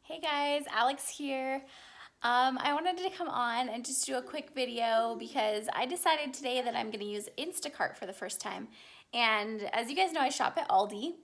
Hey guys, Alex here. I wanted to come on and just do a quick video because I decided today that I'm going to use Instacart for the first time. And as you guys know, I shop at Aldi.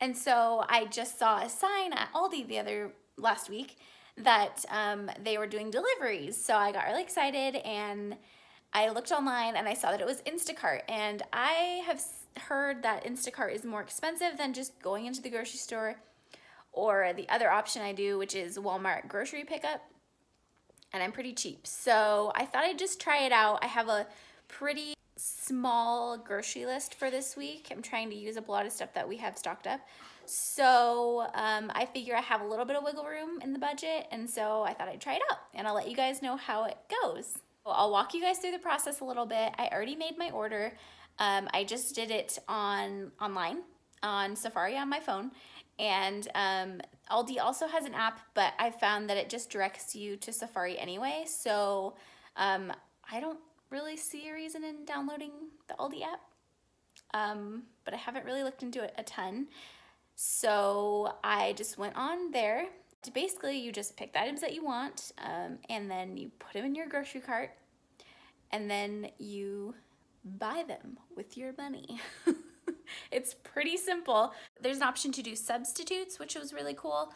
And so I just saw a sign at Aldi last week that they were doing deliveries. So I got really excited and I looked online and I saw that it was Instacart. And I have heard that Instacart is more expensive than just going into the grocery store, or the other option I do, which is Walmart grocery pickup, and I'm pretty cheap. So I thought I'd just try it out. I have a pretty small grocery list for this week. I'm trying to use up a lot of stuff that we have stocked up. So I figure I have a little bit of wiggle room in the budget, and so I thought I'd try it out, and I'll let you guys know how it goes. Well, I'll walk you guys through the process a little bit. I already made my order. I just did it online on Safari on my phone. And Aldi also has an app, but I found that it just directs you to Safari anyway. So I don't really see a reason in downloading the Aldi app, but I haven't really looked into it a ton. So I just went on there. Basically, you just pick the items that you want, and then you put them in your grocery cart, and then you buy them with your money. It's pretty simple. There's an option to do substitutes, which was really cool.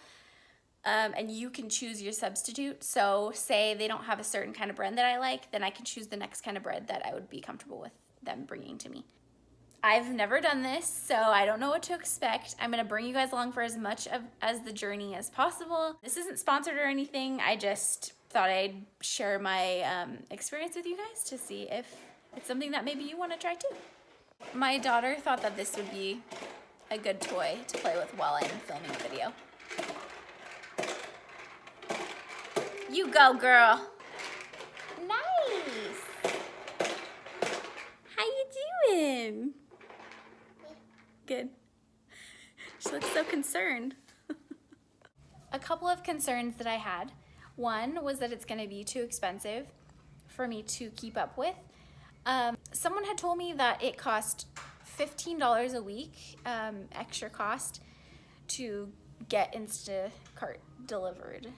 And you can choose your substitute. So say they don't have a certain kind of bread that I like, then I can choose the next kind of bread that I would be comfortable with them bringing to me. I've never done this, so I don't know what to expect. I'm gonna bring you guys along for as much as the journey as possible. This isn't sponsored or anything. I just thought I'd share my experience with you guys to see if it's something that maybe you wanna try too. My daughter thought that this would be a good toy to play with while I'm filming a video. You go, girl. Nice. How you doing? Good. She looks so concerned. A couple of concerns that I had. One was that it's going to be too expensive for me to keep up with. Someone had told me that it cost $15 a week extra cost to get Instacart delivered,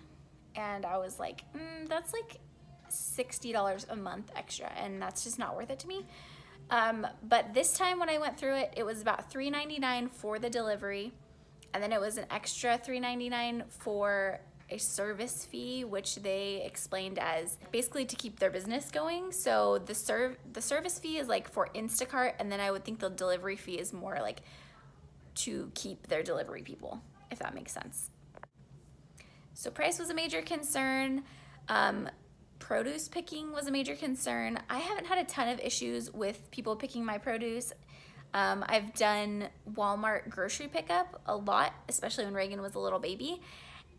and I was like, that's like $60 a month extra, and that's just not worth it to me. But this time when I went through it, it was about $3.99 for the delivery, and then it was an extra $3.99 for a service fee, which they explained as basically to keep their business going. So the service fee is like for Instacart, and then I would think the delivery fee is more like to keep their delivery people, if that makes sense. So price was a major concern. Produce picking was a major concern. I haven't had a ton of issues with people picking my produce. I've done Walmart grocery pickup a lot, especially when Reagan was a little baby,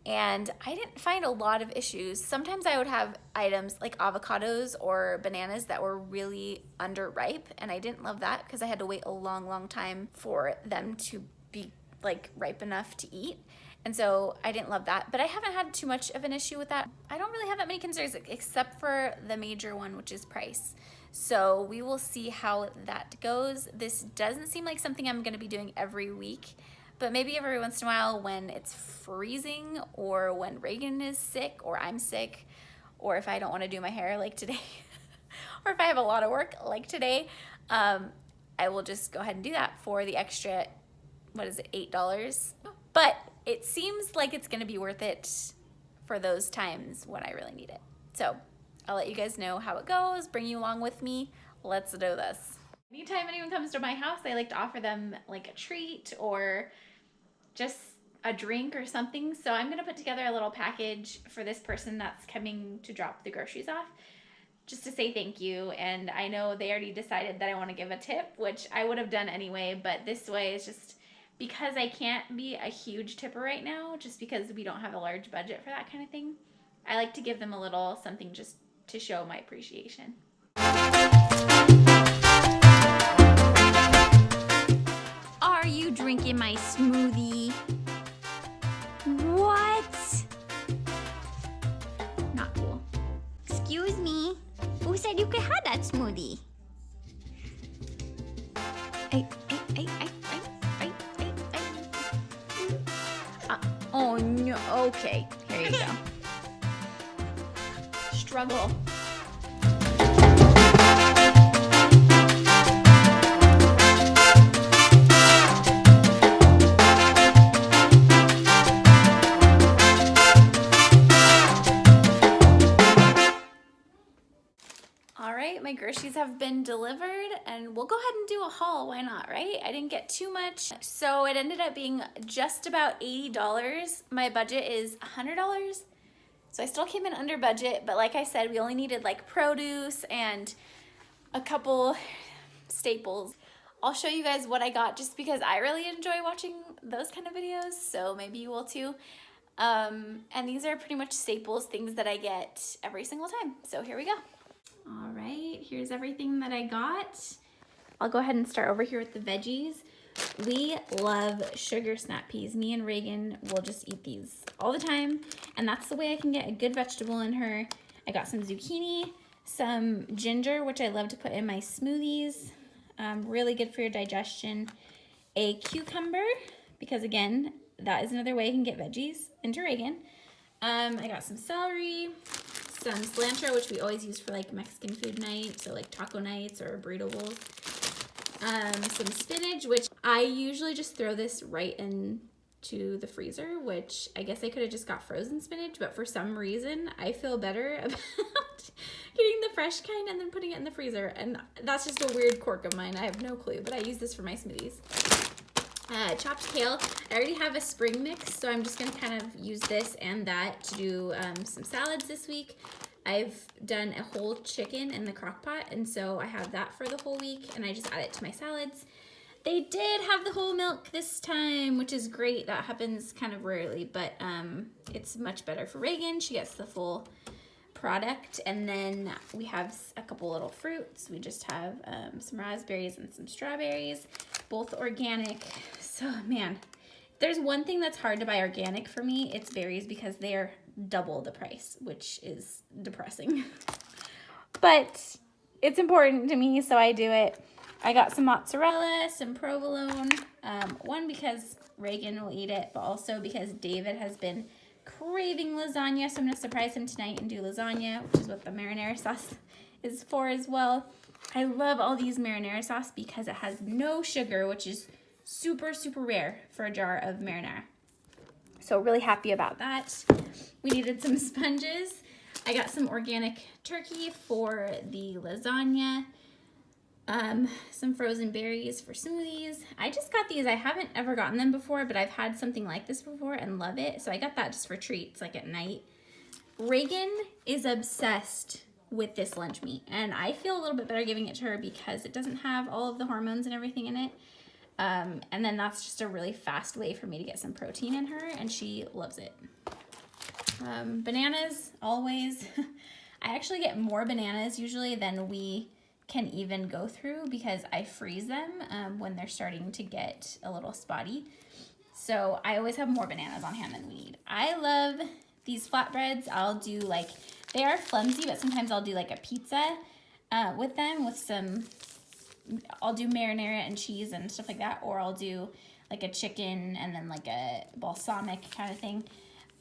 and I didn't find a lot of issues. Sometimes I would have items like avocados or bananas that were really underripe, and I didn't love that because I had to wait a long time for them to be like ripe enough to eat. And so I didn't love that, but I haven't had too much of an issue with that. I don't really have that many concerns except for the major one, which is price. So we will see how that goes. This doesn't seem like something I'm gonna be doing every week, but maybe every once in a while when it's freezing, or when Reagan is sick, or I'm sick, or if I don't want to do my hair like today, or if I have a lot of work like today, I will just go ahead and do that for the extra, what is it, $8? But it seems like it's gonna be worth it for those times when I really need it. So I'll let you guys know how it goes, bring you along with me. Let's do this. Anytime anyone comes to my house, I like to offer them like a treat or just a drink or something. So I'm gonna put together a little package for this person that's coming to drop the groceries off, just to say thank you. And I know they already decided that I wanna give a tip, which I would have done anyway, but this way is just because I can't be a huge tipper right now, just because we don't have a large budget for that kind of thing. I like to give them a little something just to show my appreciation. Are you drinking my smoothie? What? Not cool. Excuse me. Who said you could have that smoothie? Oh No, okay, here you go. Struggle. My groceries have been delivered and we'll go ahead and do a haul. Why not, right? I didn't get too much. So it ended up being just about $80. My budget is $100. So I still came in under budget, but like I said, we only needed like produce and a couple staples. I'll show you guys what I got just because I really enjoy watching those kind of videos. So maybe you will too. And these are pretty much staples, things that I get every single time. So here we go. All right, here's everything that I got. I'll go ahead and start over here with the veggies. We love sugar snap peas. Me and Reagan will just eat these all the time, and that's the way I can get a good vegetable in her. I got some zucchini, some ginger, which I love to put in my smoothies. Really good for your digestion. A cucumber, because again, that is another way I can get veggies into Reagan. I got some celery, some cilantro, which we always use for like Mexican food night, so like taco nights or burrito bowls. Some spinach, which I usually just throw this right into the freezer, which I guess I could have just got frozen spinach, but for some reason I feel better about getting the fresh kind and then putting it in the freezer. And that's just a weird quirk of mine. I have no clue, but I use this for my smoothies. Chopped kale. I already have a spring mix, so I'm just going to kind of use this and that to do some salads this week. I've done a whole chicken in the crock pot, and so I have that for the whole week, and I just add it to my salads. They did have the whole milk this time, which is great. That happens kind of rarely, but it's much better for Reagan. She gets the full product. And then we have a couple little fruits. We just have some raspberries and some strawberries, both organic. So man, if there's one thing that's hard to buy organic for me, it's berries, because they're double the price, which is depressing. But it's important to me, so I do it. I got some mozzarella, some provolone, one because Reagan will eat it, but also because David has been craving lasagna, so I'm going to surprise him tonight and do lasagna, which is what the marinara sauce is for as well. I love all these marinara sauce because it has no sugar, which is super, super rare for a jar of marinara. So really happy about that. We needed some sponges. I got some organic turkey for the lasagna. Some frozen berries for smoothies. I just got these. I haven't ever gotten them before, but I've had something like this before and love it. So I got that just for treats, like at night. Reagan is obsessed with this lunch meat, and I feel a little bit better giving it to her because it doesn't have all of the hormones and everything in it. And then that's just a really fast way for me to get some protein in her, and she loves it. Bananas, always. I actually get more bananas usually than we can even go through because I freeze them when they're starting to get a little spotty. So I always have more bananas on hand than we need. I love these flatbreads. I'll do like, they are flimsy, but sometimes I'll do like a pizza with them with some, I'll do marinara and cheese and stuff like that, or I'll do like a chicken and then like a balsamic kind of thing.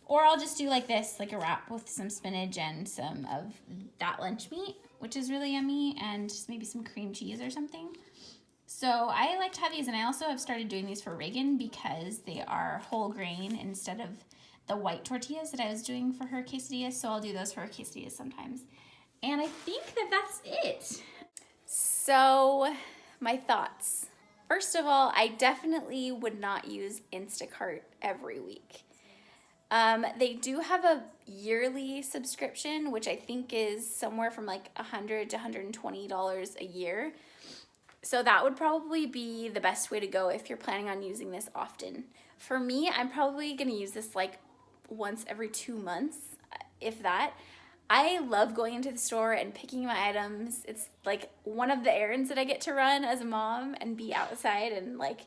Or I'll just do like this, like a wrap with some spinach and some of that lunch meat, which is really yummy, and just maybe some cream cheese or something. So I like to have these, and I also have started doing these for Reagan because they are whole grain instead of the white tortillas that I was doing for her quesadillas. So I'll do those for her quesadillas sometimes. And I think that that's it. So my thoughts. First of all, I definitely would not use Instacart every week. They do have a yearly subscription, which I think is somewhere from like $100 to $120 a year. So that would probably be the best way to go if you're planning on using this often. For me, I'm probably going to use this like once every 2 months, if that. I love going into the store and picking my items. It's like one of the errands that I get to run as a mom and be outside and like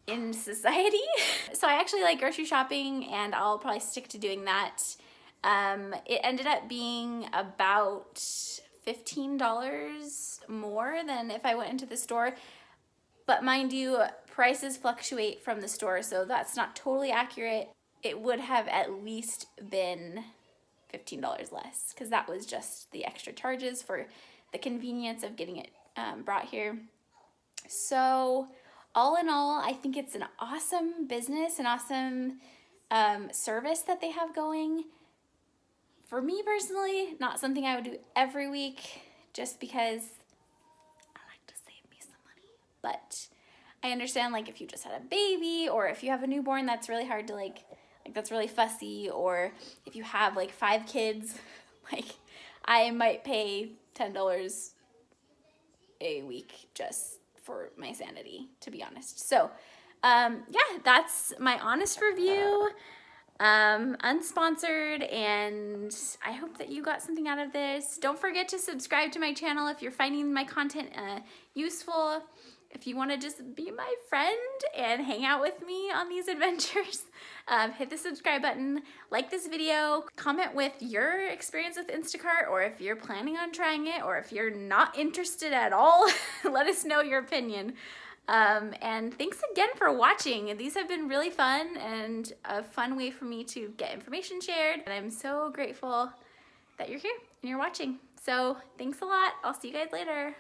in society. So I actually like grocery shopping, and I'll probably stick to doing that. It ended up being about $15 more than if I went into the store. But mind you, prices fluctuate from the store, so that's not totally accurate. it would have at least been $15 less, because that was just the extra charges for the convenience of getting it brought here. So all in all, I think it's an awesome business, an awesome service that they have going. For me personally, not something I would do every week, just because I like to save me some money. But I understand, like, if you just had a baby, or if you have a newborn, that's really hard to like that's really fussy, or if you have like 5 kids, like I might pay $10 a week just for my sanity, to be honest. So yeah, that's my honest review, unsponsored, and I hope that you got something out of this. Don't forget to subscribe to my channel if you're finding my content useful. If you want to just be my friend and hang out with me on these adventures, hit the subscribe button, like this video, comment with your experience with Instacart, or if you're planning on trying it, or if you're not interested at all, let us know your opinion. And thanks again for watching. These have been really fun and a fun way for me to get information shared. And I'm so grateful that you're here and you're watching. So thanks a lot. I'll see you guys later.